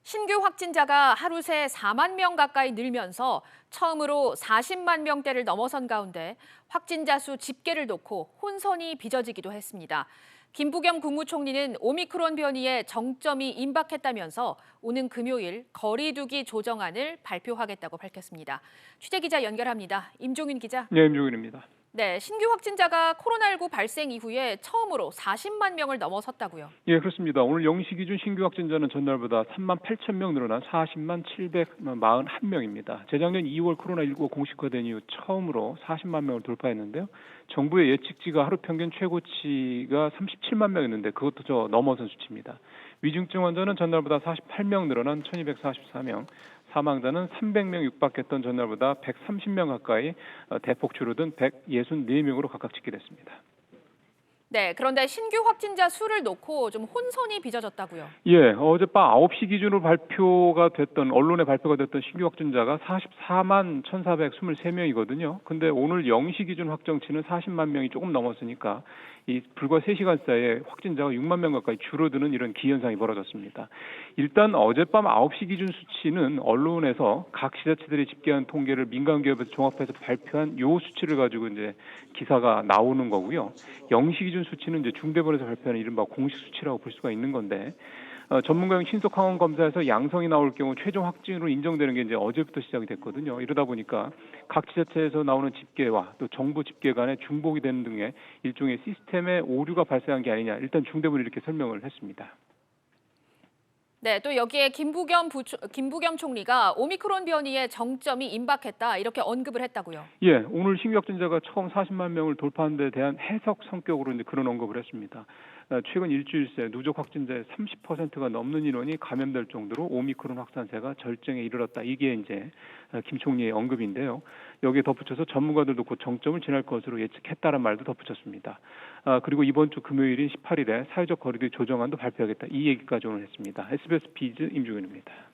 신규 확진자가 하루 새 4만 명 가까이 늘면서 처음으로 40만 명대를 넘어선 가운데 확진자 수 집계를 놓고 혼선이 빚어지기도 했습니다. 김부겸 국무총리는 오미크론 변이의 정점이 임박했다면서 오는 금요일 거리 두기 조정안을 발표하겠다고 밝혔습니다. 취재기자 연결합니다. 임종윤 기자. 네, 임종윤입니다. 네, 신규 확진자가 코로나19 발생 이후에 처음으로 40만 명을 넘어섰다고요. 예, 그렇습니다. 오늘 0시 기준 신규 확진자는 전날보다 3만 8천 명 늘어난 40만 741명입니다. 재작년 2월 코로나19가 공식화된 이후 처음으로 40만 명을 돌파했는데요. 정부의 예측치가 하루 평균 최고치가 37만 명이었는데 그것도 저 넘어선 수치입니다. 위중증 환자는 전날보다 48명 늘어난 1244명, 사망자는 300명 육박했던 전날보다 130명 가까이 대폭 줄어든 164명으로 각각 집계됐습니다. 네, 그런데 신규 확진자 수를 놓고 좀 혼선이 빚어졌다고요. 예, 어젯밤 9시 기준으로 언론에 발표가 됐던 신규 확진자가 44만 1,423명이거든요. 근데 오늘 0시 기준 확정치는 40만 명이 조금 넘었으니까 이 불과 3시간 사이에 확진자가 6만 명 가까이 줄어드는 이런 기현상이 벌어졌습니다. 일단 어젯밤 9시 기준 수치는 언론에서 각 지자체들이 집계한 통계를 민간기업에서 종합해서 발표한 요 수치를 가지고 이제 기사가 나오는 거고요. 0시 기준 수치는 이제 중대본에서 발표하는 이른바 공식 수치라고 볼 수가 있는 건데 전문가용 신속 항원 검사에서 양성이 나올 경우 최종 확진으로 인정되는 게 이제 어제부터 시작이 됐거든요. 이러다 보니까 각 지자체에서 나오는 집계와 또 정부 집계 간에 중복이 되는 등의 일종의 시스템의 오류가 발생한 게 아니냐. 일단 중대본이 이렇게 설명을 했습니다. 네, 또 여기에 김부겸 총리가 오미크론 변이의 정점이 임박했다 이렇게 언급을 했다고요. 예, 오늘 신규 확진자가 처음 40만 명을 돌파한 데 대한 해석 성격으로 이제 그런 언급을 했습니다. 최근 일주일 새 누적 확진자의 30%가 넘는 인원이 감염될 정도로 오미크론 확산세가 절정에 이르렀다. 이게 이제 김 총리의 언급인데요. 여기에 덧붙여서 전문가들도 곧 정점을 지날 것으로 예측했다는 말도 덧붙였습니다. 그리고 이번 주 금요일인 18일에 사회적 거리두기 조정안도 발표하겠다. 이 얘기까지 오늘 했습니다. SBS 비즈 임종윤입니다.